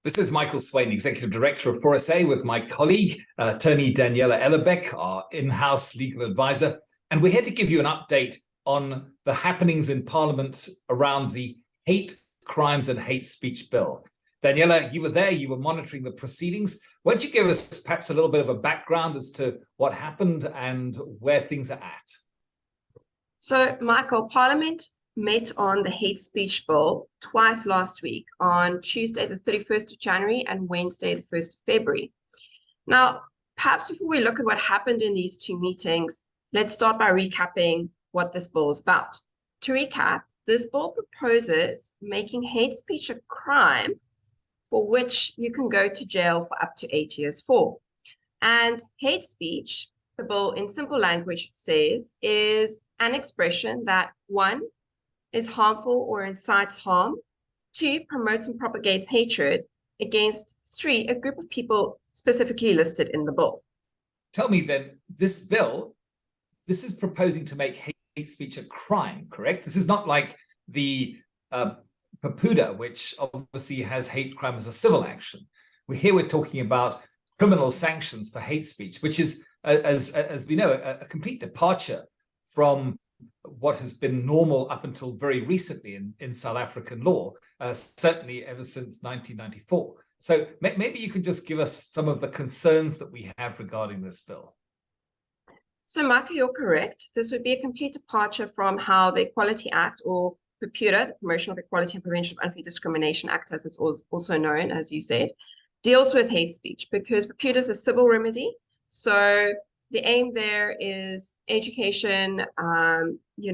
This is Michael Swain, Executive Director of 4SA, with my colleague, attorney Daniela Ellerbeck, our in-house legal advisor. And we're here to give you an update on the happenings in Parliament around the Hate Crimes and Hate Speech Bill. Daniela, you were there, you were monitoring the proceedings. Why don't you give us perhaps a little bit of a background as to what happened and where things are at? So, Michael, Parliament met on the hate speech bill twice last week, on Tuesday, the 31st of January and Wednesday, the 1st of February. Now, perhaps before we look at what happened in these two meetings, let's start by recapping what this bill is about. To recap, this bill proposes making hate speech a crime for which you can go to jail for up to 8 years for. And hate speech, the bill in simple language says, is an expression that, one, is harmful or incites harm, two, promotes and propagates hatred against, three, a group of people specifically listed in the bill. Tell me then, this bill, this is proposing to make hate speech a crime, correct? This is not like the PAPUDA, which obviously has hate crime as a civil action. We're talking about criminal sanctions for hate speech, which is, as we know, a complete departure from what has been normal up until very recently in South African law, certainly ever since 1994. So maybe you could just give us some of the concerns that we have regarding this bill. So, Michael, you're correct. This would be a complete departure from how the Equality Act, or PAPUDA, the Promotion of Equality and Prevention of Unfair Discrimination Act, as it's also known, as you said, deals with hate speech, because PAPUDA is a civil remedy. So the aim there is education, you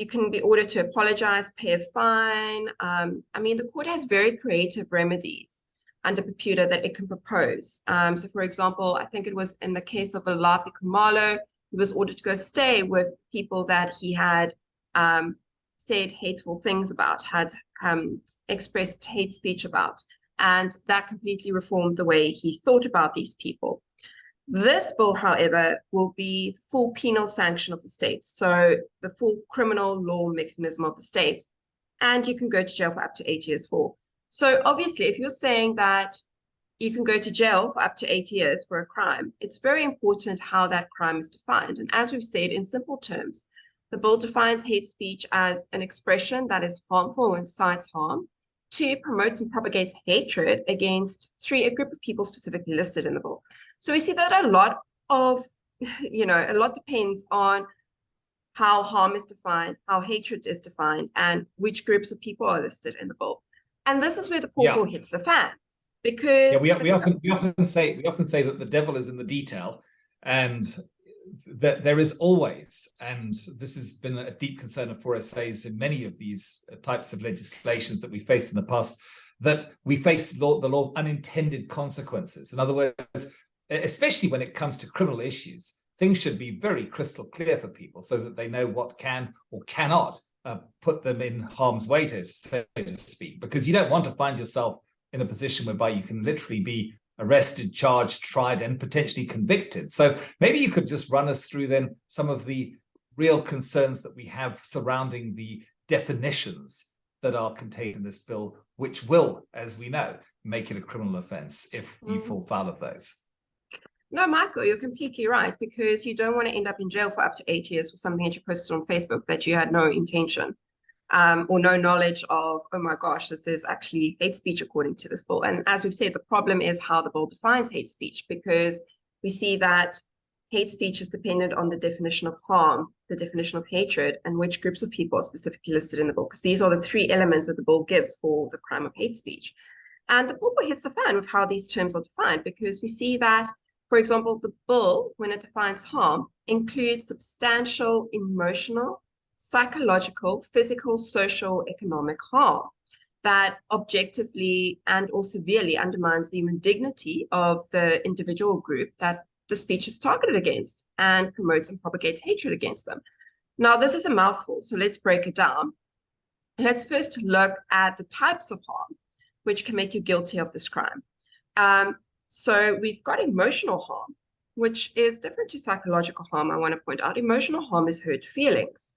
can be ordered to apologize, pay a fine. The court has very creative remedies under PAPUDA that it can propose. So, for example, I think it was in the case of Alapi Kumalo, he was ordered to go stay with people that he had said hateful things about, had expressed hate speech about. And that completely reformed the way he thought about these people. This bill, however, will be the full penal sanction of the state, so the full criminal law mechanism of the state, and you can go to jail for up to 8 years for. So obviously, if you're saying that you can go to jail for up to 8 years for a crime, it's very important how that crime is defined. And as we've said, in simple terms, the bill defines hate speech as an expression that is harmful or incites harm, two, promotes and propagates hatred against, three, a group of people specifically listed in the bill. So we see that a lot depends on how harm is defined, how hatred is defined, and which groups of people are listed in the bill. And this is where the poor hits the fan, because we often say that the devil is in the detail, and that there is always, and this has been a deep concern of 4SAs in many of these types of legislations that we faced in the past, that we face the law of unintended consequences. In other words, especially when it comes to criminal issues, things should be very crystal clear for people so that they know what can or cannot put them in harm's way, so to speak, because you don't want to find yourself in a position whereby you can literally be arrested, charged, tried, and potentially convicted. So maybe you could just run us through then some of the real concerns that we have surrounding the definitions that are contained in this bill, which will, as we know, make it a criminal offense if you fall foul of those. No, Michael, you're completely right, because you don't want to end up in jail for up to 8 years for something that you posted on Facebook that you had no intention or no knowledge of. Oh my gosh, this is actually hate speech according to this bill. And as we've said, the problem is how the bill defines hate speech, because we see that hate speech is dependent on the definition of harm, the definition of hatred, and which groups of people are specifically listed in the bill, because these are the three elements that the bill gives for the crime of hate speech. And the bill hits the fan with how these terms are defined, because we see that, for example, the bill, when it defines harm, includes substantial emotional, psychological, physical, social, economic harm that objectively and or severely undermines the human dignity of the individual group that the speech is targeted against and promotes and propagates hatred against them. Now, this is a mouthful, so let's break it down. Let's first look at the types of harm which can make you guilty of this crime. So we've got emotional harm, which is different to psychological harm. I want to point out emotional harm is hurt feelings.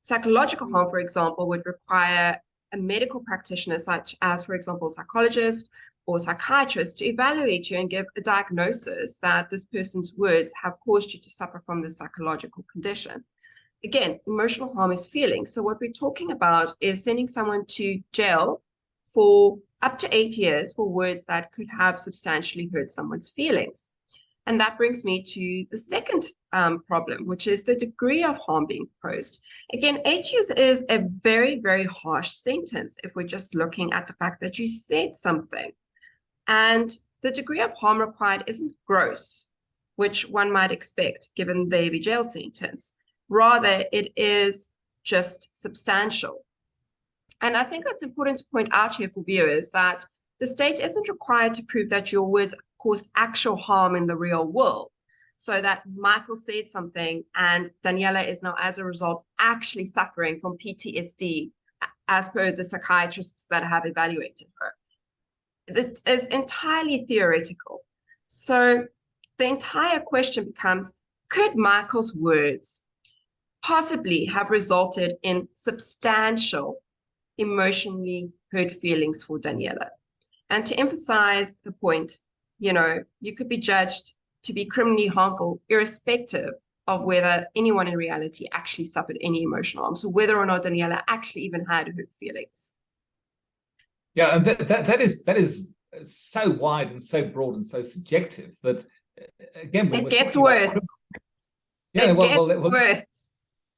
Psychological harm, for example, would require a medical practitioner, such as, for example, a psychologist or psychiatrist, to evaluate you and give a diagnosis that this person's words have caused you to suffer from this psychological condition. Again, emotional harm is feeling. So what we're talking about is sending someone to jail for up to 8 years for words that could have substantially hurt someone's feelings. And that brings me to the second problem, which is the degree of harm being posed. Again, 8 years is a very, very harsh sentence if we're just looking at the fact that you said something. And the degree of harm required isn't gross, which one might expect given the heavy jail sentence. Rather, it is just substantial. And I think that's important to point out here for viewers that the state isn't required to prove that your words caused actual harm in the real world. So that Michael said something and Daniela is now, as a result, actually suffering from PTSD, as per the psychiatrists that have evaluated her. It is entirely theoretical. So the entire question becomes, could Michael's words possibly have resulted in substantial emotionally hurt feelings for Daniela? And to emphasize the point, you could be judged to be criminally harmful irrespective of whether anyone in reality actually suffered any emotional harm. So whether or not Daniela actually even had hurt feelings. Yeah, and that is so wide and so broad and so subjective that, again, when it gets worse. Worse.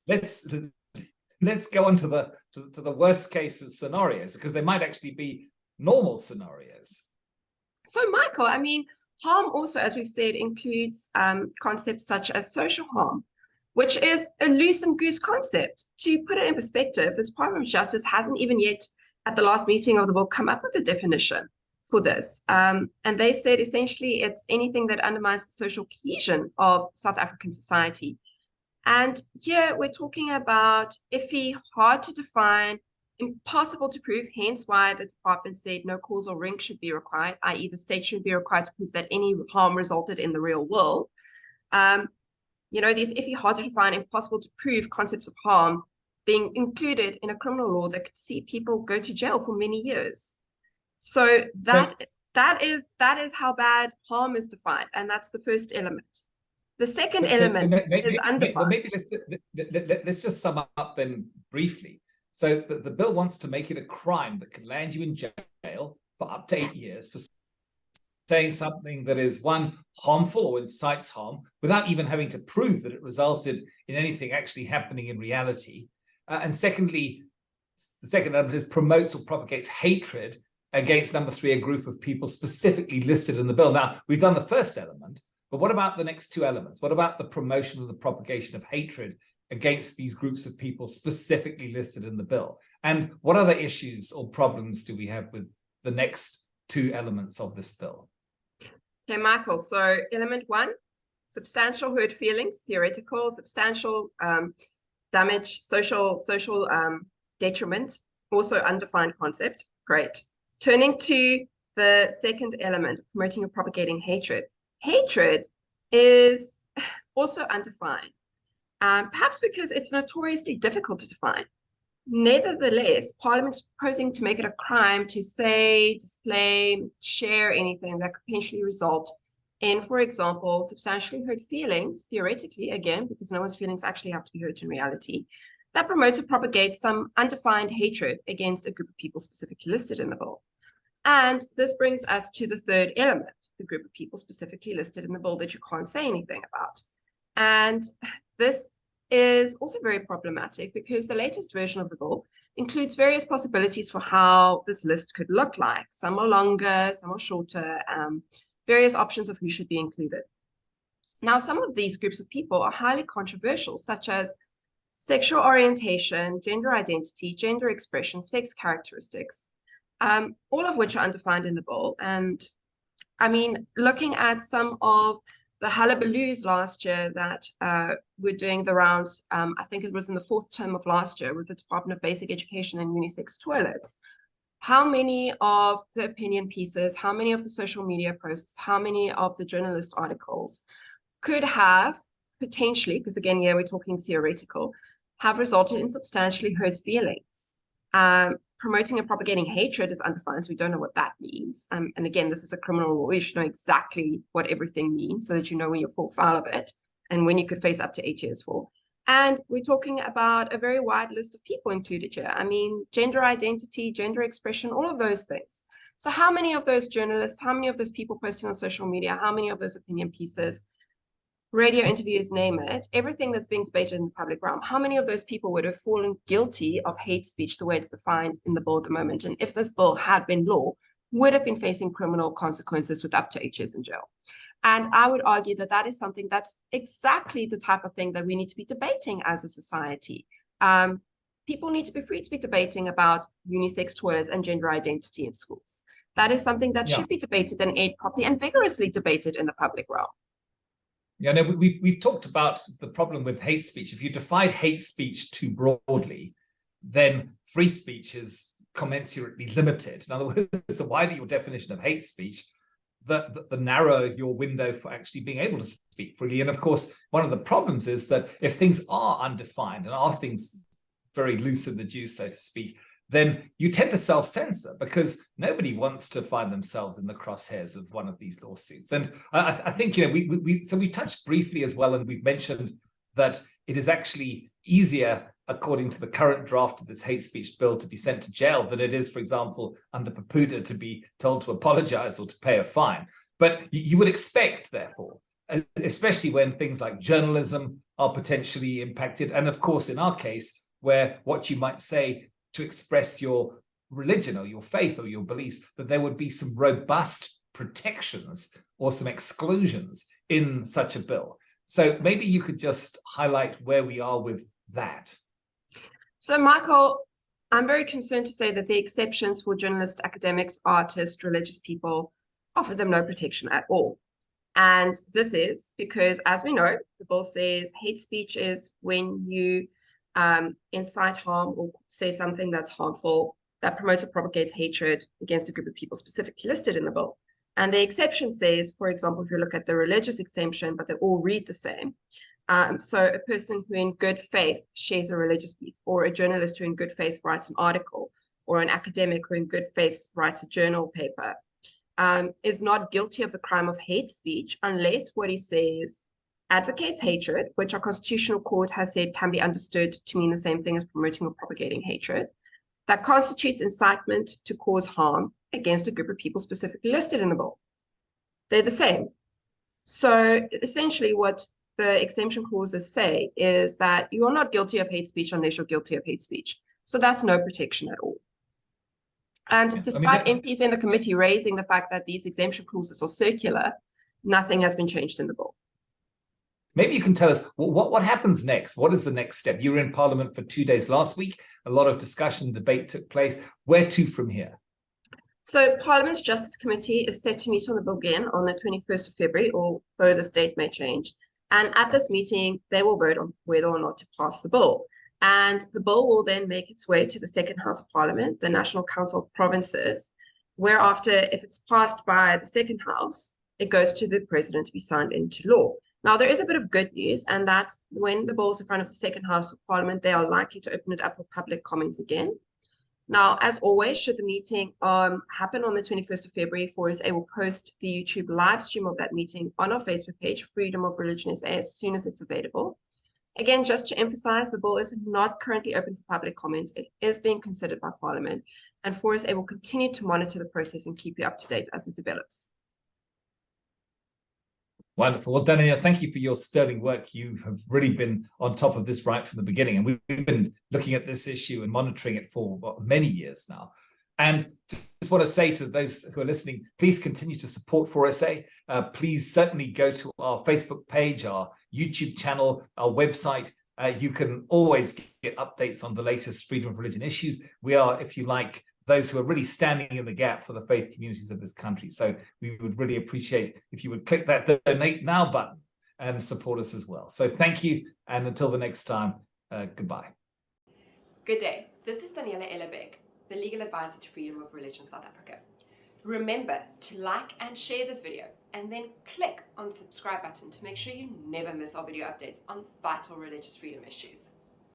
Let's go on to the worst cases scenarios, because they might actually be normal scenarios. So, Michael, I mean, harm also, as we've said, includes concepts such as social harm, which is a loose and goose concept. To put it in perspective, the Department of Justice hasn't even yet, at the last meeting of the bill, come up with a definition for this. And they said essentially it's anything that undermines the social cohesion of South African society. And here we're talking about iffy, hard to define, impossible to prove, hence why the department said no causal link should be required, i.e. the state should be required to prove that any harm resulted in the real world. These iffy, hard to define, impossible to prove concepts of harm being included in a criminal law that could see people go to jail for many years. So that is how bad harm is defined, and that's the first element. The second element is undefined. Maybe let's just sum up then briefly. So the bill wants to make it a crime that can land you in jail for up to 8 years for saying something that is, one, harmful or incites harm without even having to prove that it resulted in anything actually happening in reality. And secondly, the second element is promotes or propagates hatred against, number 3, a group of people specifically listed in the bill. Now, we've done the first element, but what about the next 2 elements? What about the promotion and the propagation of hatred against these groups of people specifically listed in the bill? And what other issues or problems do we have with the next 2 elements of this bill? Okay, Michael, so element 1, substantial hurt feelings, theoretical, substantial damage, social detriment, also undefined concept. Great. Turning to the second element, promoting or propagating hatred. Hatred is also undefined, perhaps because it's notoriously difficult to define. Nevertheless, Parliament is proposing to make it a crime to say, display, share anything that could potentially result in, for example, substantially hurt feelings, theoretically, again, because no one's feelings actually have to be hurt in reality, that promotes or propagates some undefined hatred against a group of people specifically listed in the bill. And this brings us to the third element, the group of people specifically listed in the bill that you can't say anything about. And this is also very problematic because the latest version of the bill includes various possibilities for how this list could look like. Some are longer, some are shorter, various options of who should be included. Now, some of these groups of people are highly controversial, such as sexual orientation, gender identity, gender expression, sex characteristics, all of which are undefined in the bill. And I mean, looking at some of the hullabaloos last year that were doing the rounds, I think it was in the 4th term of last year with the Department of Basic Education and unisex toilets. How many of the opinion pieces, how many of the social media posts, how many of the journalist articles could have potentially, because again, yeah, we're talking theoretical, have resulted in substantially hurt feelings. promoting and propagating hatred is undefined, so we don't know what that means. And again, this is a criminal law. You should know exactly what everything means so that you know when you're full foul of it and when you could face up to 8 years for. And we're talking about a very wide list of people included here. I mean, gender identity, gender expression, all of those things. So how many of those journalists, how many of those people posting on social media, how many of those opinion pieces, radio interviews, name it, everything that's being debated in the public realm, how many of those people would have fallen guilty of hate speech the way it's defined in the bill at the moment? And if this bill had been law, would have been facing criminal consequences with up to 8 years in jail. And I would argue that that is something that's exactly the type of thing that we need to be debating as a society. People need to be free to be debating about unisex toilets and gender identity in schools. That is something that should be debated and aired properly and vigorously debated in the public realm. Yeah, no, we've talked about the problem with hate speech. If you define hate speech too broadly, then free speech is commensurately limited. In other words, the wider your definition of hate speech, the narrower your window for actually being able to speak freely. And of course, one of the problems is that if things are undefined and are things very loose in the juice, so to speak, then you tend to self-censor because nobody wants to find themselves in the crosshairs of one of these lawsuits. And I think, we touched briefly as well, and we've mentioned that it is actually easier, according to the current draft of this hate speech bill, to be sent to jail than it is, for example, under Papuda, to be told to apologize or to pay a fine. But you would expect, therefore, especially when things like journalism are potentially impacted, and of course, in our case, where what you might say to express your religion or your faith or your beliefs, that there would be some robust protections or some exclusions in such a bill. So maybe you could just highlight where we are with that. So, Michael, I'm very concerned to say that the exceptions for journalists, academics, artists, religious people offer them no protection at all. And this is because, as we know, the bill says hate speech is when you incite harm or say something that's harmful, that promotes or propagates hatred against a group of people specifically listed in the bill. And the exception says, for example, if you look at the religious exemption, but they all read the same. So a person who in good faith shares a religious belief, or a journalist who in good faith writes an article, or an academic who in good faith writes a journal paper, is not guilty of the crime of hate speech unless what he says advocates hatred, which our constitutional court has said can be understood to mean the same thing as promoting or propagating hatred, that constitutes incitement to cause harm against a group of people specifically listed in the bill. They're the same. So essentially what the exemption clauses say is that you are not guilty of hate speech unless you're guilty of hate speech. So that's no protection at all. And despite MPs in the committee raising the fact that these exemption clauses are circular, nothing has been changed in the bill. Maybe you can tell us what happens next. What is the next step? You were in Parliament for 2 days last week. A lot of discussion, debate took place. Where to from here? So Parliament's Justice Committee is set to meet on the bill again on the 21st of February, although this date may change. And at this meeting, they will vote on whether or not to pass the bill. And the bill will then make its way to the second House of Parliament, the National Council of Provinces, whereafter, if it's passed by the second House, it goes to the President to be signed into law. Now, there is a bit of good news, and that's when the bill is in front of the second House of Parliament, they are likely to open it up for public comments again. Now, as always, should the meeting happen on the 21st of February, 4SA will post the YouTube live stream of that meeting on our Facebook page, Freedom of Religion SA, as soon as it's available. Again, just to emphasize, the bill is not currently open for public comments. It is being considered by Parliament, and 4SA will continue to monitor the process and keep you up to date as it develops. Wonderful. Well, Daniela, thank you for your sterling work. You have really been on top of this right from the beginning. And we've been looking at this issue and monitoring it for many years now. And just want to say to those who are listening, please continue to support 4SA. Please certainly go to our Facebook page, our YouTube channel, our website. You can always get updates on the latest freedom of religion issues. We are, if you like, those who are really standing in the gap for the faith communities of this country. So we would really appreciate if you would click that donate now button and support us as well. So thank you. And until the next time, goodbye. Good day. This is Daniela Ellerbeck, the legal advisor to Freedom of Religion South Africa. Remember to like and share this video and then click on the subscribe button to make sure you never miss our video updates on vital religious freedom issues.